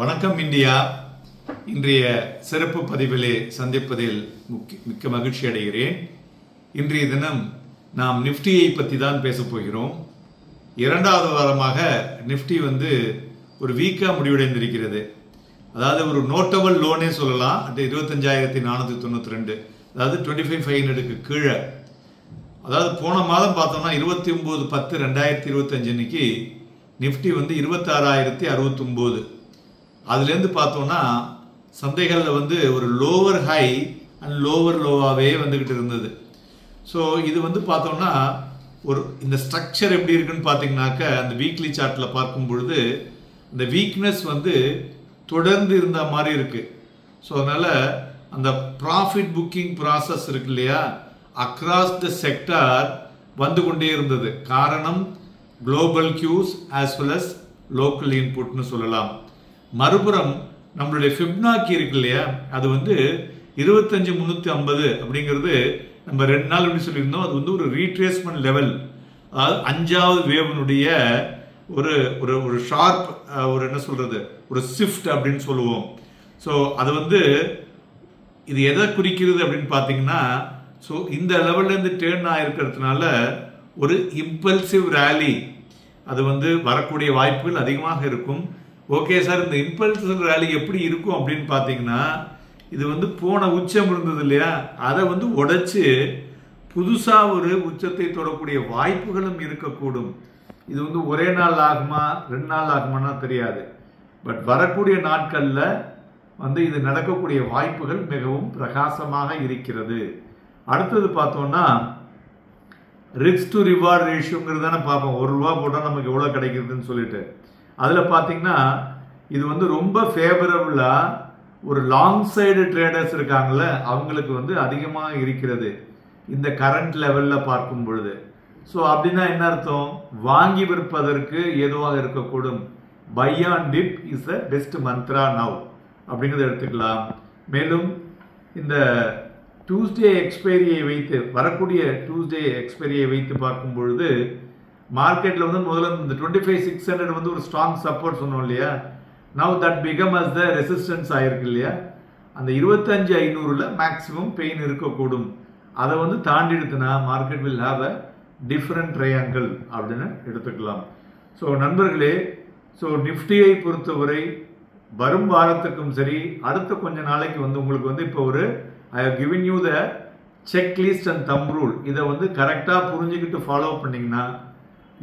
வணக்கம் இந்தியா. இன்றைய சிறப்பு பதிவிலே சந்திப்பதில் மிக்க மகிழ்ச்சி அடைகிறேன். இன்றைய தினம் நாம் நிஃப்டியை பற்றி தான் பேசப் போகிறோம். இரண்டாவது வாரமாக நிஃப்டி ஒரு வீக்காக முடிவடைந்திருக்கிறது. அதாவது ஒரு நோட்டபிள் லோனே சொல்லலாம். அது 25,492, அதாவது 25,500க்கு கீழே. அதாவது போன மாதம் பார்த்தோம்னா 29/10/2025 அன்னைக்கு நிஃப்டி 26,069. அதுலேருந்து பார்த்தோம்னா சந்தைகளில் ஒரு லோவர் ஹை அண்ட் லோவர் லோவாகவே வந்துக்கிட்டு இருந்தது. ஸோ இது பார்த்தோம்னா இந்த ஸ்ட்ரக்சர் எப்படி இருக்குன்னு பார்த்தீங்கன்னாக்க அந்த வீக்லி சார்ட்டில் பார்க்கும் பொழுது இந்த வீக்னஸ் தொடர்ந்து இருந்த மாதிரி இருக்கு. ஸோ அதனால அந்த ப்ராஃபிட் புக்கிங் ப்ராசஸ் இருக்கு இல்லையா, அக்ராஸ் த செக்டார் வந்து கொண்டே இருந்தது. காரணம் global cues as well as local இன்புட்னு சொல்லலாம். மறுபுறம் நம்மளுடைய ஃபிப்னாக்கி இருக்கு இல்லையா, அது 25,350 அப்படிங்கிறது நம்ம 2 நாள் எப்படி சொல்லியிருந்தோம். அது ஒரு ரீட்ரேஸ்மெண்ட் லெவல், அதாவது 5வது வேவனுடைய ஒரு ஒரு ஷார்ப் என்ன சொல்றது, ஒரு ஷிஃப்ட் அப்படின்னு சொல்லுவோம். ஸோ அது இது எதை குறிக்கிறது அப்படின்னு பார்த்தீங்கன்னா, ஸோ இந்த லெவல்லேருந்து டேர்ன் ஆகிருக்கிறதுனால ஒரு இம்பல்சிவ் ரேலி அது வரக்கூடிய வாய்ப்புகள் அதிகமாக இருக்கும். ஓகே சார், இந்த இம்பல்சிவ் ரேலி எப்படி இருக்கும் அப்படின்னு பார்த்தீங்கன்னா, இது போன உச்சம் இருந்தது இல்லையா, அதை உடைச்சு புதுசாக ஒரு உச்சத்தை தொடக்கூடிய வாய்ப்புகளும் இருக்கக்கூடும். இது ஒரே நாள் ஆகுமா 2 நாள் ஆகுமானா தெரியாது. பட் வரக்கூடிய நாட்களில் இது நடக்கக்கூடிய வாய்ப்புகள் மிகவும் பிரகாசமாக இருக்கிறது. அடுத்தது பார்த்தோம்னா ரிஸ்க் டு ரிவார்ட் ரேஷியோங்கிறது தானே பார்ப்போம். ₹1 போட்டால் நமக்கு எவ்வளோ கிடைக்குதுன்னு சொல்லிட்டு அதில் பார்த்தீங்கன்னா இது ரொம்ப ஃபேவரபுளாக ஒரு லாங் சைடு ட்ரேடர்ஸ் இருக்காங்கல்ல, அவங்களுக்கு அதிகமாக இருக்கிறது இந்த கரண்ட் லெவலில் பார்க்கும் பொழுது. ஸோ அப்படின்னா என்ன அர்த்தம், வாங்கி விற்பதற்கு ஏதுவாக இருக்கக்கூடும். Buy on dip is the best mantra now அப்படிங்கிறத எடுத்துக்கலாம். மேலும் இந்த டியூஸ்டே எக்ஸ்பைரியை வைத்து வரக்கூடிய டியூஸ்டே எக்ஸ்பைரியை வைத்து பார்க்கும் பொழுது மார்க்கெட்ல முதல்ல இந்த 25,600 ஒரு ஸ்ட்ராங் சப்போர்ட் சொன்னோம் இல்லையா. Now that become as the resistance ஆயிருக்கு இல்லையா. அந்த 25,500ல மேக்சிமம் பெயின் இருக்கக்கூடும். அதை தாண்டிடுத்துனா market will have a different triangle அப்படின்னு எடுத்துக்கலாம். ஸோ நண்பர்களே, ஸோ நிஃப்டியை பொறுத்தவரை வரும் வாரத்துக்கும் சரி, அடுத்த கொஞ்ச நாளைக்கு உங்களுக்கு இப்போ I have given you the checklist and thumb rule. இதை கரெக்டாக புரிஞ்சுக்கிட்டு ஃபாலோ பண்ணிங்கன்னா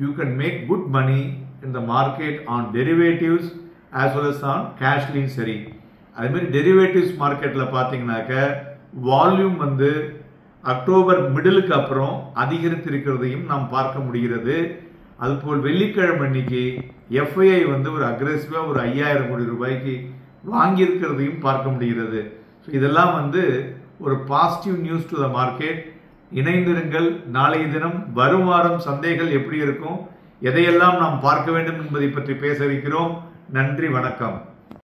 you can make good money in the market on derivatives as well as on cashலையும் சரி. அதே மாதிரி டெரிவேட்டிவ்ஸ் மார்க்கெட்ல பார்த்தீங்கன்னாக்க வால்யூம் அக்டோபர் மிடிலுக்கு அப்புறம் அதிகரித்திருக்கிறதையும் நாம் பார்க்க முடிகிறது. அதுபோல் வெள்ளிக்கிழமை அன்னைக்கு எஃப்ஐஐ ஒரு அக்ரெசிவா ஒரு 5,000 கோடி ரூபாய்க்கு வாங்கியிருக்கிறதையும் பார்க்க முடிகிறது. ஸோ இதெல்லாம் ஒரு positive news to the market. இணைந்திருங்கள். நாளைய தினம் வரும் வாரம் சந்தைகள் எப்படி இருக்கும், எதையெல்லாம் நாம் பார்க்க வேண்டும் என்பதை பற்றி பேச இருக்கிறோம். நன்றி, வணக்கம்.